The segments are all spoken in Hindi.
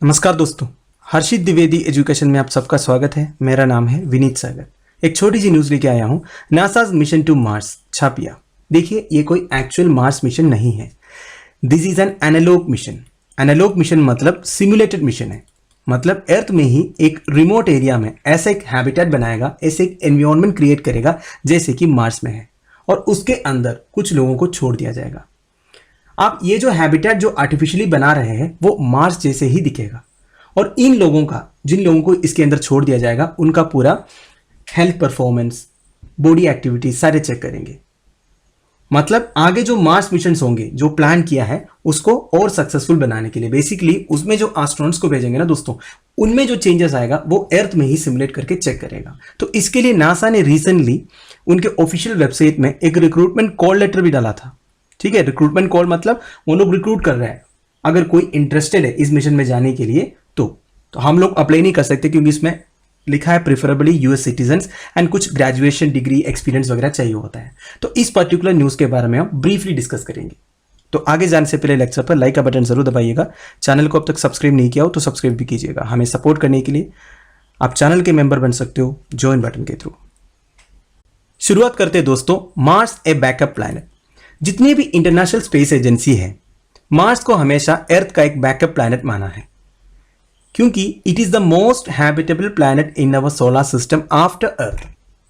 नमस्कार दोस्तों, हर्षित द्विवेदी एजुकेशन में आप सबका स्वागत है। मेरा नाम है विनीत सागर। एक छोटी सी न्यूज़ लेके आया हूँ। NASA's mission to Mars CHAPEA. देखिए, ये कोई एक्चुअल मार्स मिशन नहीं है। This is an analog mission. Analog mission मतलब सिमुलेटेड मिशन है। मतलब अर्थ में ही एक रिमोट एरिया में ऐसा एक हैबिटेट बनाएगा, ऐसे एक एनवायरनमेंट क्रिएट करेगा जैसे कि मार्स में है, और उसके अंदर कुछ लोगों को छोड़ दिया जाएगा। आप ये जो हैबिटेट जो आर्टिफिशियली बना रहे हैं वो मार्स जैसे ही दिखेगा, और इन लोगों का, जिन लोगों को इसके अंदर छोड़ दिया जाएगा, उनका पूरा हेल्थ परफॉर्मेंस, बॉडी एक्टिविटी सारे चेक करेंगे। मतलब आगे जो मार्स मिशंस होंगे, जो प्लान किया है उसको और सक्सेसफुल बनाने के लिए, बेसिकली उसमें जो एस्ट्रोनॉट्स को भेजेंगे ना दोस्तों, उनमें जो चेंजेस आएगा वो अर्थ में ही सिमुलेट करके चेक करेगा। तो इसके लिए नासा ने रिसेंटली उनके ऑफिशियल वेबसाइट में एक रिक्रूटमेंट कॉल लेटर भी डाला था। ठीक है, रिक्रूटमेंट कॉल मतलब वो लोग रिक्रूट कर रहे हैं। अगर कोई इंटरेस्टेड है इस मिशन में जाने के लिए तो हम लोग अप्लाई नहीं कर सकते, क्योंकि इसमें लिखा है प्रेफरेबली यूएस सिटीजन्स एंड कुछ ग्रेजुएशन डिग्री एक्सपीरियंस वगैरह चाहिए होता है। तो इस पर्टिकुलर न्यूज़ के बारे में हम ब्रीफली डिस्कस करेंगे। तो आगे जाने से पहले लेक्चर पर लाइक का बटन जरूर दबाइएगा। चैनल को अब तक सब्सक्राइब नहीं किया हो तो सब्सक्राइब भी कीजिएगा। हमें सपोर्ट करने के लिए आप चैनल के मेंबर बन सकते हो ज्वाइन बटन के थ्रू। शुरुआत करते हैं दोस्तों, मार्स ए बैकअप प्लैनेट। जितनी भी इंटरनेशनल स्पेस एजेंसी है, मार्स को हमेशा अर्थ का एक बैकअप प्लैनेट माना है, क्योंकि it is the most habitable planet in our solar system after Earth.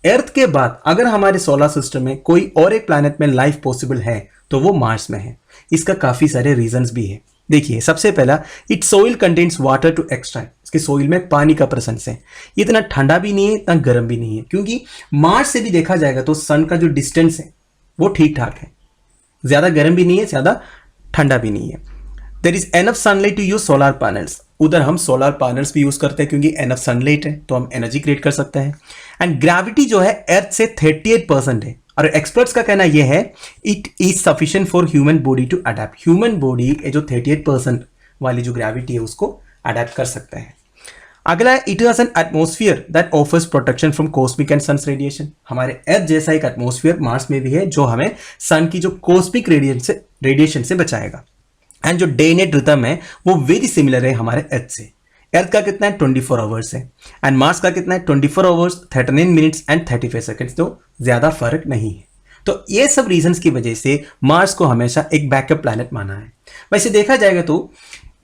Earth के बाद अगर हमारे सोलर सिस्टम में कोई और एक प्लैनेट में लाइफ पॉसिबल है तो वो मार्स में है। इसका काफी सारे रीजंस भी है। देखिए, सबसे पहला, it soil contains water to extract. इसके सोइल में पानी का प्रेजेंस है। ये इतना ठंडा भी नहीं है, इतना गर्म भी नहीं है, क्योंकि मार्स से भी देखा जाएगा तो सन का जो डिस्टेंस है वो ठीक ठाक है। ज्यादा गर्म भी नहीं है, ज्यादा ठंडा भी नहीं है। There is enough sunlight to use solar panels. उधर हम सोलर पैनल्स भी यूज करते हैं, क्योंकि एनफ सनलाइट है तो हम एनर्जी क्रिएट कर सकते हैं। एंड ग्रेविटी जो है अर्थ से 38% है, और एक्सपर्ट्स का कहना यह है it is sufficient for human body to adapt. Human body जो 38% वाली जो ग्रेविटी है उसको अडेप्ट कर सकता है। अगला है, it has an atmosphere that offers protection from cosmic and sun's radiation. हमारे अर्थ जैसा एक एटमॉस्फेयर मार्स में भी है जो हमें सन की जो कॉस्मिक रेडिएशन से बचाएगा। एंड जो डे नाइट रिदम है वो वेरी सिमिलर है हमारे अर्थ से। अर्थ का कितना है 24 आवर्स है, एंड मार्स का कितना है 24 आवर्स 39 मिनट्स एंड 35 सेकेंड्स। तो ज्यादा फर्क नहीं है। तो ये सब रीजंस की वजह से मार्स को हमेशा एक बैकअप प्लैनेट माना है। वैसे देखा जाएगा तो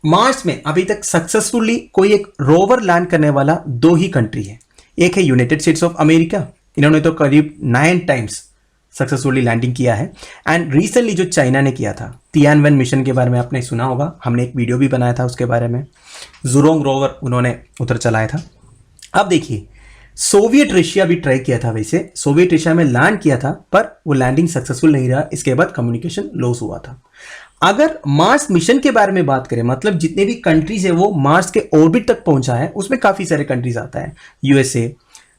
मार्स में अभी तक सक्सेसफुली कोई एक रोवर लैंड करने वाला 2 ही कंट्री है। एक है यूनाइटेड स्टेट्स ऑफ अमेरिका, इन्होंने तो करीब 9 टाइम्स सक्सेसफुली लैंडिंग किया है। एंड रिसेंटली जो चाइना ने किया था तियानवन मिशन के बारे में आपने सुना होगा, हमने एक वीडियो भी बनाया था उसके बारे में। जुरोंग रोवर उन्होंने उधर चलाया था। अब देखिए, सोवियत रशिया भी ट्राई किया था। वैसे सोवियत रशिया में लैंड किया था, पर वो लैंडिंग सक्सेसफुल नहीं रहा। इसके बाद कम्युनिकेशन लॉस हुआ था। अगर मार्स मिशन के बारे में बात करें, मतलब जितने भी कंट्रीज है वो मार्स के ऑर्बिट तक पहुंचा है, उसमें काफी सारे कंट्रीज आता है। यूएसए,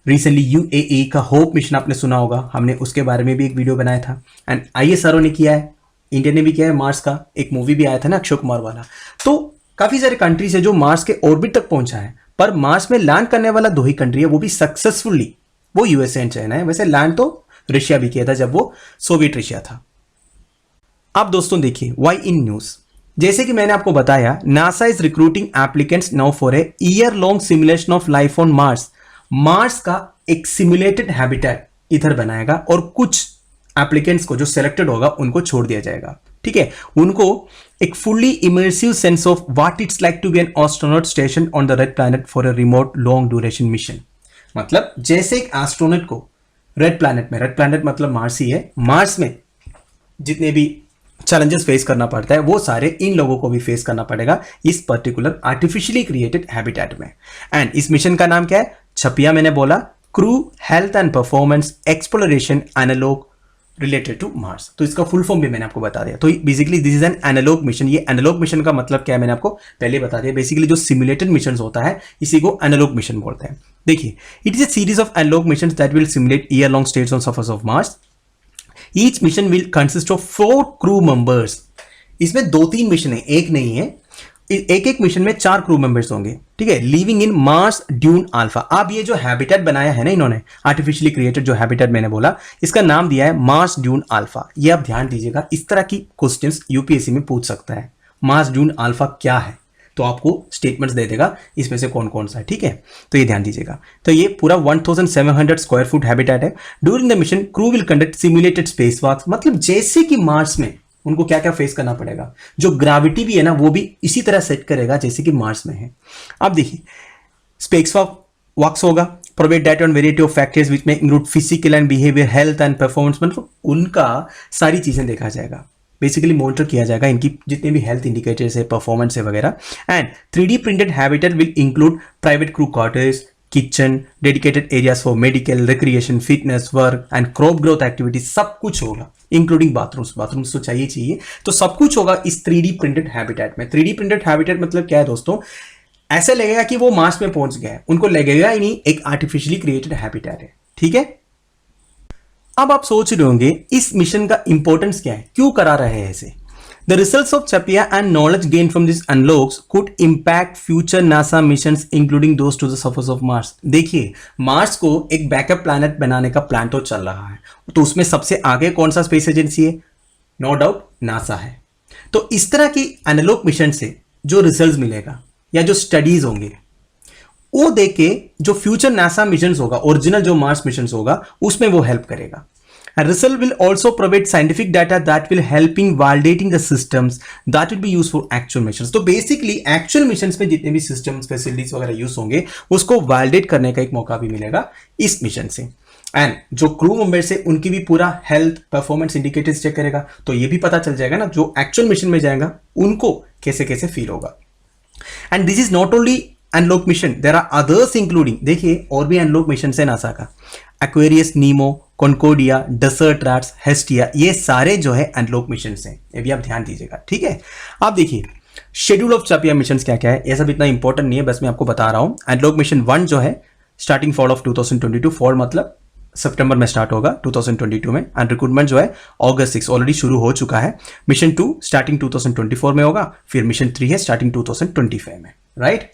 रिसेंटली यूएई का होप मिशन आपने सुना होगा, हमने उसके बारे में भी एक वीडियो बनाया था। एंड आईएसआरओ ने किया है, इंडिया ने भी किया है। मार्स का एक मूवी भी आया था ना, अक्षय कुमार वाला। तो काफी सारे कंट्रीज है जो मार्स के ऑर्बिट तक पहुंचा है, पर मार्स में लैंड करने वाला 2 ही कंट्री है, वो भी सक्सेसफुली, वो यूएसए एंड चाइना है। वैसे लैंड तो रशिया भी किया था जब वो सोवियत रशिया था। अब दोस्तों देखिए, वाई इन न्यूज। जैसे कि मैंने आपको बताया, NASA is recruiting applicants now for a year long simulation of life on Mars. Mars का एक सिमुलेटेड हैबिटेट इधर बनाएगा, और कुछ एप्लीकेंट्स को जो सिलेक्टेड होगा उनको छोड़ दिया जाएगा। ठीक है, उनको एक fully immersive sense of what it's like to be an astronaut station on the red planet for a remote long duration mission. मतलब जैसे एक एस्ट्रोनॉट को रेड प्लैनेट मतलब मार्स ही है, मार्स में जितने भी चैलेंजेस फेस करना पड़ता है वो सारे इन लोगों को भी फेस करना पड़ेगा इस पर्टिकुलर आर्टिफिशियली क्रिएटेड हैबिटेट में। एंड इस मिशन का नाम क्या है? छपिया मैंने बोला, crew health and performance exploration analog related to Mars. तो इसका फुल फॉर्म भी मैंने आपको बता दिया। तो basically this is an analog mission. ये एनालॉग मिशन का मतलब क्या है मैंने आपको पहले बता दिया। बेसिकली जो सिमुलेटेड मिशन होता है इसी को एनालॉग मिशन बोलते हैं। देखिए, it is a series of analog mission that will simulate year long states on surface of Mars. Each mission will consist of 4 crew members. इसमें 2-3 मिशन है, एक नहीं है। एक मिशन में 4 क्रू मेंबर्स होंगे। ठीक है, living in Mars dune alpha. अब ये जो हैबिटेट बनाया है ना इन्होंने, आर्टिफिशियली क्रिएटेड जो हैबिटेट मैंने बोला, इसका नाम दिया है मार्स ड्यून अल्फा। ये आप ध्यान दीजिएगा, इस तरह की क्वेश्चंस यूपीएससी में पूछ सकता है। मार्स ड्यून अल्फा क्या है? तो आपको स्टेटमेंट्स दे देगा इसमें से कौन कौन सा है, ठीक है। तो ये ध्यान दीजिएगा। तो ये पूरा 1700 स्क्वायर फुट हैबिटेट है। During the mission crew will conduct simulated space walks, मतलब जैसे कि मार्स में उनको क्या क्या फेस करना पड़ेगा, जो ग्रेविटी भी है ना वो भी इसी तरह सेट करेगा जैसे कि मार्स में है। अब देखिए स्पेस वॉक्स होगा, provide data on variety of factors which में include physical and behavior, health and performance, मतलब उनका सारी चीजें देखा जाएगा, बेसिकली मॉनिटर किया जाएगा इनकी जितने भी हेल्थ इंडिकेटर्स है, परफॉर्मेंस है वगैरह। And 3D printed habitat will include private crew quarters, kitchen, dedicated areas for medical, recreation, fitness, work and crop growth activities, सब कुछ होगा इंक्लूडिंग बाथरूम्स तो चाहिए, तो सब कुछ होगा इस 3D प्रिंटेड हैबिटेट में। 3D प्रिंटेड हैबिटेट मतलब क्या है दोस्तों, ऐसे लगेगा कि वो मार्स में पहुंच गया है, उनको लगेगा ही नहीं एक आर्टिफिशियली क्रिएटेड हैबिटेट है, ठीक है। अब आप सोच रहे होंगे इस मिशन का इंपॉर्टेंस क्या है, क्यों करा रहे हैं ऐसे। The results of CHAPEA and knowledge gain from this unlocks could impact future NASA missions including those to the surface of Mars. देखिए मार्स को एक बैकअप प्लैनेट बनाने का प्लान तो चल रहा है, तो उसमें सबसे आगे कौन सा स्पेस एजेंसी है, नो डाउट नासा है। तो इस तरह की एनालॉग मिशन से जो रिजल्ट्स मिलेगा या जो स्टडीज होंगे वो देख के जो फ्यूचर नासा मिशन होगा, ओरिजिनल जो मार्स मिशन होगा उसमें वो हेल्प करेगा। Result will also provide scientific data that will helping validating the systems that will be use for actual missions. तो बेसिकली एक्चुअल मिशंस में जितने भी सिस्टम्स फैसिलिटीज वगैरह यूज होंगे उसको वैलिडेट करने का एक मौका भी मिलेगा इस मिशन से। एंड जो क्रू मेंबर से उनकी भी पूरा हेल्थ परफॉर्मेंस इंडिकेटर्स चेक करेगा, तो ये भी पता चल जाएगा ना जो एक्चुअल मिशन में जाएगा उनको कैसे कैसे फील होगा। And this is not only analog mission, there are others including, देखिए और भी अनलॉक मिशन है नासा का, Aquarius, NEEMO, Concordia, desert rats, Hestia, ये सारे जो है अनलॉक मिशन हैं, ये भी आप ध्यान दीजिएगा, ठीक है। आप देखिए शेड्यूल ऑफ चापिया मिशन क्या क्या है, ये सब इतना इंपॉर्टेंट नहीं है, बस मैं आपको बता रहा हूं। अनलॉक मिशन 1 जो है स्टार्टिंग फॉल ऑफ 2022, फॉल मतलब सितंबर में स्टार्ट होगा 2022 में, एंड रिक्रूटमेंट जो है अगस्त 6 ऑलरेडी शुरू हो चुका है। मिशन 2 स्टार्टिंग 2024 में होगा, फिर मिशन 3 है स्टार्टिंग 2025 में, राइट।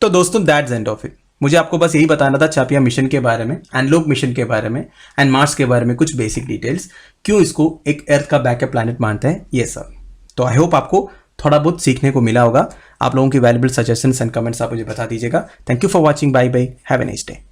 तो दोस्तों दैट्स एंड ऑफ इट। मुझे आपको बस यही बताना था चापिया मिशन के बारे में, एनलॉग मिशन के बारे में एंड मार्स के बारे में कुछ बेसिक डिटेल्स, क्यों इसको एक अर्थ का बैकअप प्लैनेट मानते हैं ये सब। तो आई होप आपको थोड़ा बहुत सीखने को मिला होगा। आप लोगों की वैल्यूबल सजेशंस एंड कमेंट्स आप मुझे बता दीजिएगा। Thank you for watching, bye bye, have a nice day.